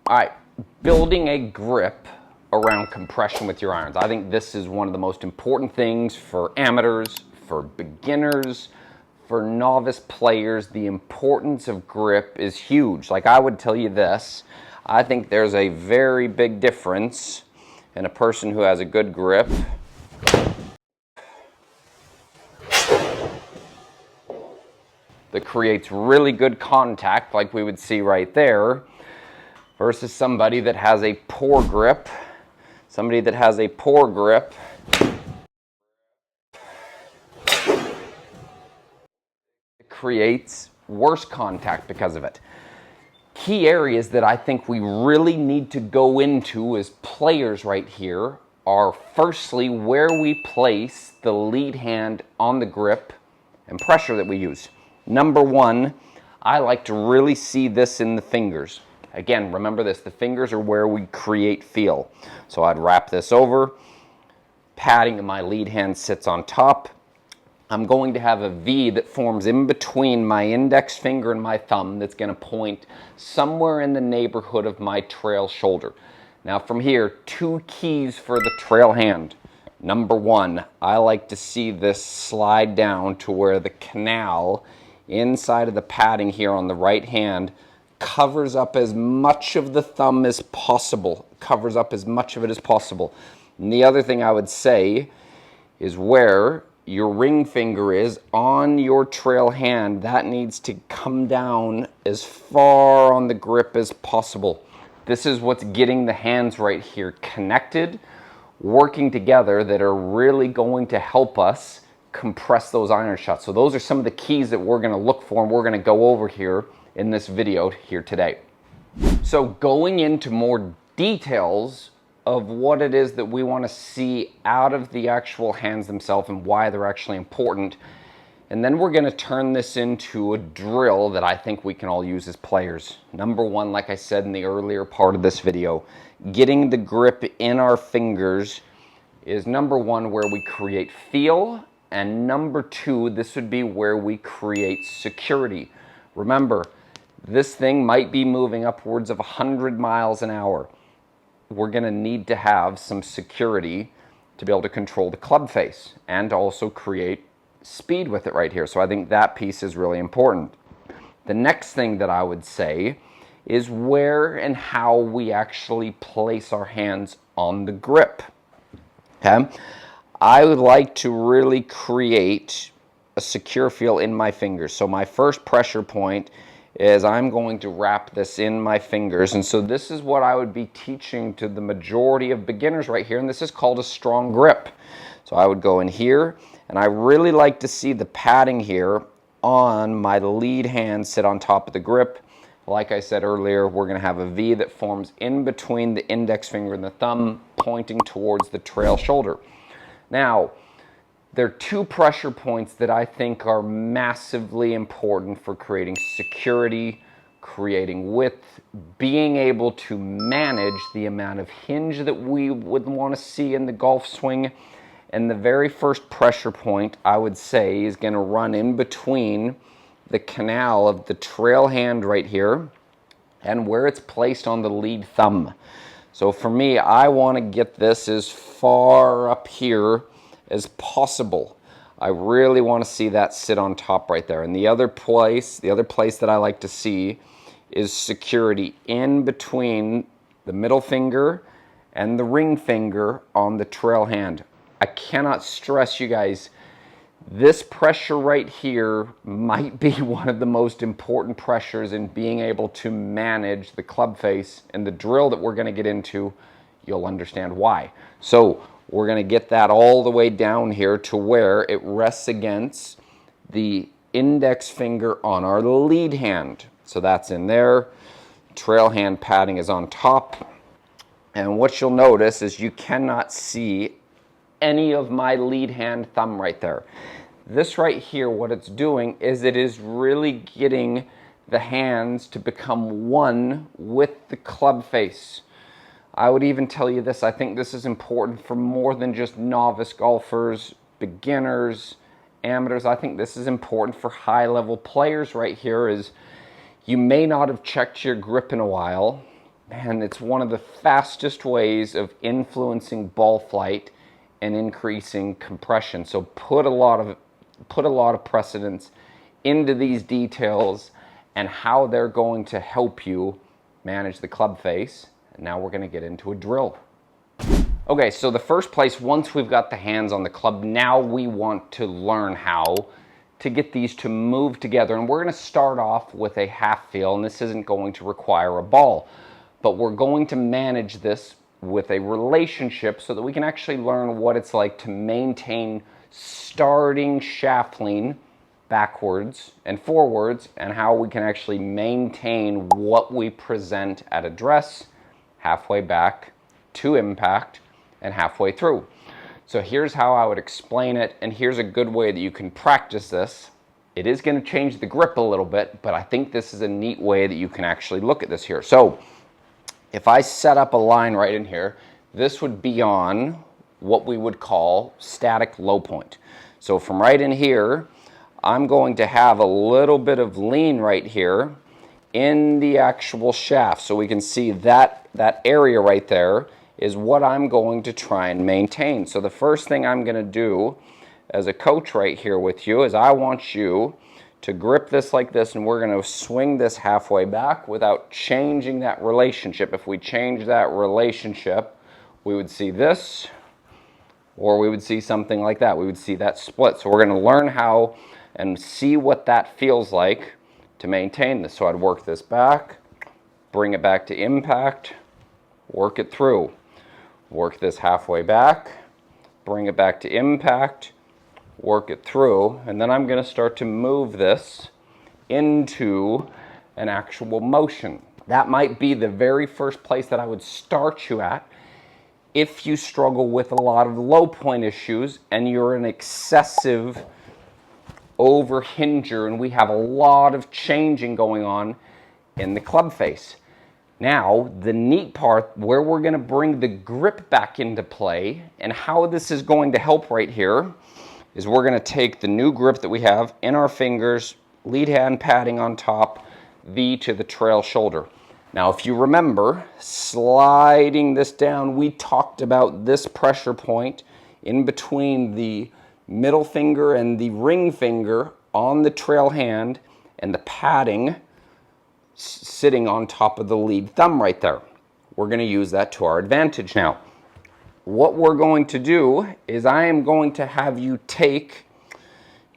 All right, building a grip around compression with your irons. I think this is one of the most important things for amateurs, for beginners, for novice players. The importance of grip is huge. Like, I would tell you this, I think there's a very big difference in a person who has a good grip that creates really good contact, like we would see right there, versus somebody that has a poor grip. Somebody that has a poor grip creates worse contact because of it. Key areas that I think we really need to go into as players right here are, firstly, where we place the lead hand on the grip and pressure that we use. Number one, I like to really see this in the fingers. Again, remember this, the fingers are where we create feel. So I'd wrap this over, padding of my lead hand sits on top. I'm going to have a V that forms in between my index finger and my thumb that's going to point somewhere in the neighborhood of my trail shoulder. Now from here, two keys for the trail hand. Number one, I like to see this slide down to where the canal inside of the padding here on the right hand covers up as much of the thumb as possible, covers up as much of it as possible. And the other thing I would say is where your ring finger is on your trail hand, that needs to come down as far on the grip as possible. This is what's getting the hands right here connected, working together, that are really going to help us compress those iron shots. So those are some of the keys that we're going to look for and we're going to go over here in this video here today. So going into more details of what it is that we want to see out of the actual hands themselves and why they're actually important. And then we're going to turn this into a drill that I think we can all use as players. Number one, like I said in the earlier part of this video, getting the grip in our fingers is number one, where we create feel. And number two, this would be where we create security. Remember, this thing might be moving upwards of 100 miles an hour. We're going to need to have some security to be able to control the club face and also create speed with it right here. So I think that piece is really important. The next thing that I would say is where and how we actually place our hands on the grip. Okay? I would like to really create a secure feel in my fingers. So my first pressure point is I'm going to wrap this in my fingers. And so this is what I would be teaching to the majority of beginners right here. And this is called a strong grip. So I would go in here, and I really like to see the padding here on my lead hand sit on top of the grip. Like I said earlier, we're going to have a V that forms in between the index finger and the thumb, pointing towards the trail shoulder. Now, there are two pressure points that I think are massively important for creating security, creating width, being able to manage the amount of hinge that we would want to see in the golf swing. And the very first pressure point, I would say, is going to run in between the canal of the trail hand right here and where it's placed on the lead thumb. So for me, I want to get this as far up here as possible. I really want to see that sit on top right there. And the other place that I like to see is security in between the middle finger and the ring finger on the trail hand. I cannot stress, you guys, this pressure right here might be one of the most important pressures in being able to manage the club face. And the drill that we're going to get into, you'll understand why. So we're going to get that all the way down here to where it rests against the index finger on our lead hand. So that's in there. Trail hand padding is on top. And what you'll notice is you cannot see any of my lead hand thumb right there. This right here, what it's doing is it is really getting the hands to become one with the club face. I would even tell you this, I think this is important for more than just novice golfers, beginners, amateurs. I think this is important for high-level players right here. Is you may not have checked your grip in a while, man, it's one of the fastest ways of influencing ball flight and increasing compression. So put a lot of precedence into these details and how they're going to help you manage the club face. And now we're going to get into a drill. Okay, so the first place, once we've got the hands on the club, now we want to learn how to get these to move together. And we're going to start off with a half feel, and this isn't going to require a ball, but we're going to manage this with a relationship so that we can actually learn what it's like to maintain starting shaft lean backwards and forwards, and how we can actually maintain what we present at address, halfway back to impact, and halfway through. So here's how I would explain it, and here's a good way that you can practice this. It is going to change the grip a little bit, but I think this is a neat way that you can actually look at this here. So if I set up a line right in here, this would be on what we would call static low point. So from right in here, I'm going to have a little bit of lean right here in the actual shaft. So we can see that area right there is what I'm going to try and maintain. So the first thing I'm going to do as a coach right here with you is I want you to grip this like this, and we're going to swing this halfway back without changing that relationship. If we change that relationship, we would see this, or we would see something like that. We would see that split. So we're going to learn how and see what that feels like to maintain this. So I'd work this back, bring it back to impact, work it through. Work this halfway back, bring it back to impact, work it through, and then I'm going to start to move this into an actual motion. That might be the very first place that I would start you at if you struggle with a lot of low point issues and you're an excessive overhinger and we have a lot of changing going on in the club face. Now, the neat part where we're going to bring the grip back into play and how this is going to help right here is we're going to take the new grip that we have in our fingers, lead hand padding on top, V to the trail shoulder. Now, if you remember, sliding this down, we talked about this pressure point in between the middle finger and the ring finger on the trail hand, and the padding sitting on top of the lead thumb right there. We're going to use that to our advantage now. What we're going to do is I am going to have you take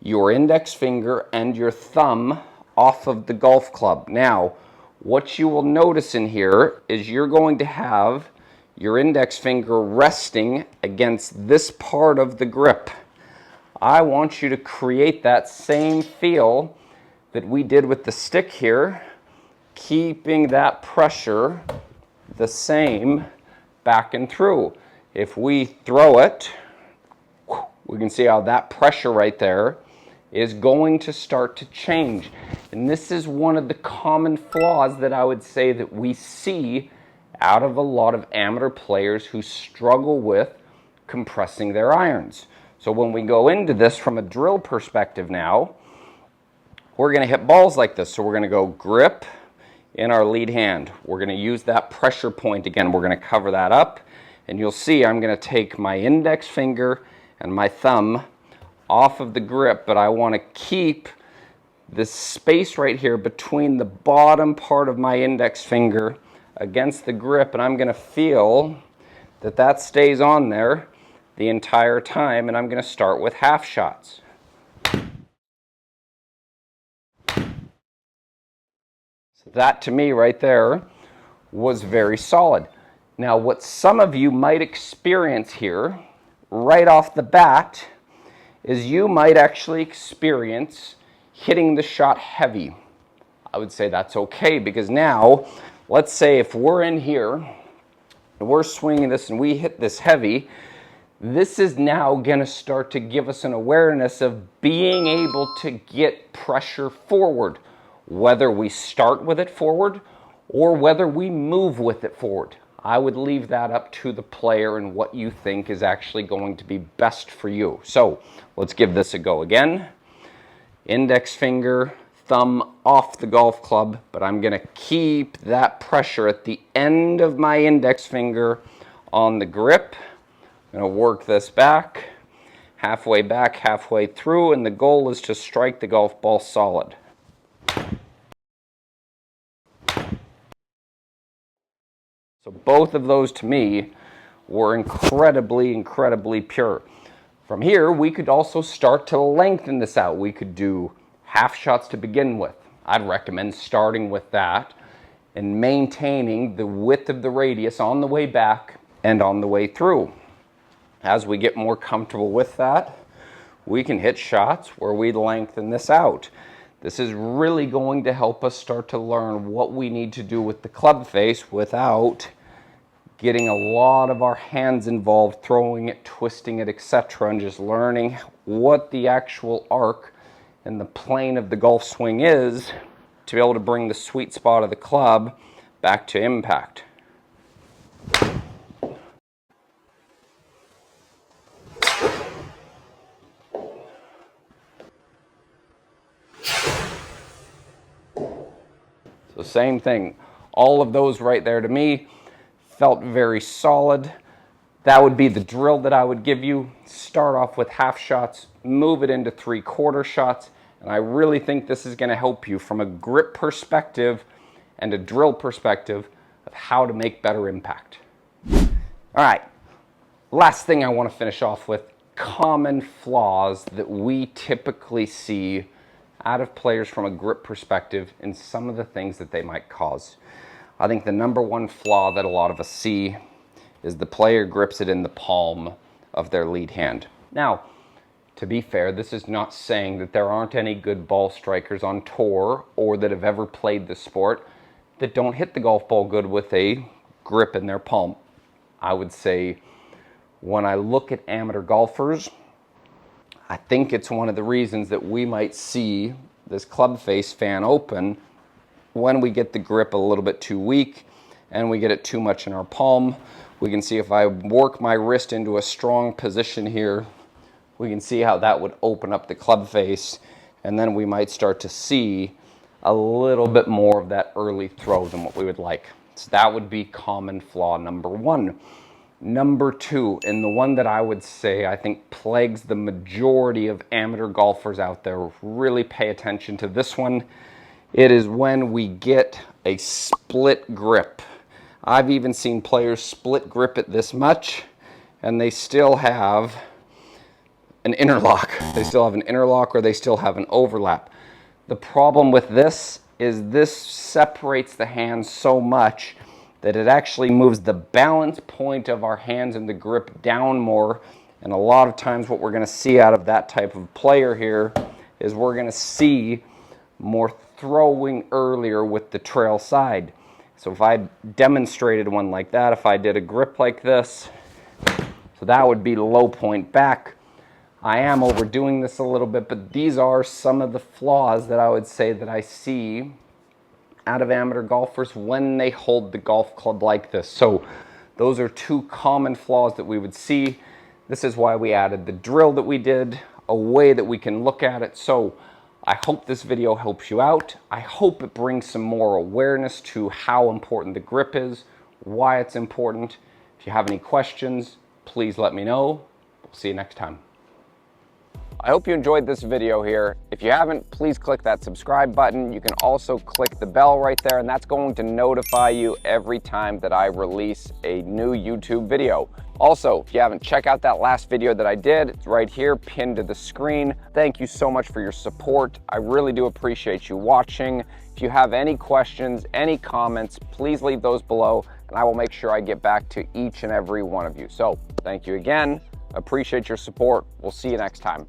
your index finger and your thumb off of the golf club. Now, what you will notice in here is you're going to have your index finger resting against this part of the grip. I want you to create that same feel that we did with the stick here, keeping that pressure the same back and through. If we throw it, we can see how that pressure right there is going to start to change. And this is one of the common flaws that I would say that we see out of a lot of amateur players who struggle with compressing their irons. So when we go into this from a drill perspective now, we're going to hit balls like this. So we're going to go grip in our lead hand. We're going to use that pressure point again. We're going to cover that up. And you'll see I'm going to take my index finger and my thumb off of the grip, but I want to keep this space right here between the bottom part of my index finger against the grip, and I'm going to feel that that stays on there the entire time, and I'm going to start with half shots. So that to me right there was very solid. Now what some of you might experience here right off the bat is you might actually experience hitting the shot heavy. I would say that's okay, because now let's say if we're in here and we're swinging this and we hit this heavy, this is now going to start to give us an awareness of being able to get pressure forward, whether we start with it forward or whether we move with it forward. I would leave that up to the player and what you think is actually going to be best for you. So let's give this a go again. Index finger, thumb off the golf club, but I'm gonna keep that pressure at the end of my index finger on the grip. I'm gonna work this back, halfway through, and the goal is to strike the golf ball solid. So both of those to me were incredibly pure. From here, we could also start to lengthen this out. We could do half shots to begin with. I'd recommend starting with that and maintaining the width of the radius on the way back and on the way through. As we get more comfortable with that, we can hit shots where we lengthen this out. This is really going to help us start to learn what we need to do with the club face without getting a lot of our hands involved, throwing it, twisting it, etc., and just learning what the actual arc and the plane of the golf swing is to be able to bring the sweet spot of the club back to impact. So same thing, all of those right there to me felt very solid. That would be the drill that I would give you. Start off with half shots, move it into 3/4 shots, and I really think this is gonna help you from a grip perspective and a drill perspective of how to make better impact. All right, last thing I wanna finish off with, common flaws that we typically see out of players from a grip perspective and some of the things that they might cause. I think the number one flaw that a lot of us see is the player grips it in the palm of their lead hand. Now, to be fair, this is not saying that there aren't any good ball strikers on tour or that have ever played the sport that don't hit the golf ball good with a grip in their palm. I would say when I look at amateur golfers, I think it's one of the reasons that we might see this club face fan open when we get the grip a little bit too weak and we get it too much in our palm. We can see if I work my wrist into a strong position here, we can see how that would open up the club face, and then we might start to see a little bit more of that early throw than what we would like. So that would be common flaw number one. Number two, and the one that I would say I think plagues the majority of amateur golfers out there, really pay attention to this one. It is when we get a split grip. I've even seen players split grip it this much and they still have an interlock. They still have an interlock or they still have an overlap. The problem with this is this separates the hands so much that it actually moves the balance point of our hands and the grip down more. And a lot of times what we're gonna see out of that type of player here is we're gonna see more throwing earlier with the trail side. So if I demonstrated one like that, if I did a grip like this, so that would be low point back. I am overdoing this a little bit, but these are some of the flaws that I would say that I see out of amateur golfers when they hold the golf club like this. So those are two common flaws that we would see. This is why we added the drill that we did, a way that we can look at it. So I hope this video helps you out. I hope it brings some more awareness to how important the grip is, why it's important. If you have any questions, please let me know. We'll see you next time. I hope you enjoyed this video here. If you haven't, please click that subscribe button. You can also click the bell right there, and that's going to notify you every time that I release a new YouTube video. Also, if you haven't, check out that last video that I did. It's right here, pinned to the screen. Thank you so much for your support. I really do appreciate you watching. If you have any questions, any comments, please leave those below, and I will make sure I get back to each and every one of you. So, thank you again. Appreciate your support. We'll see you next time.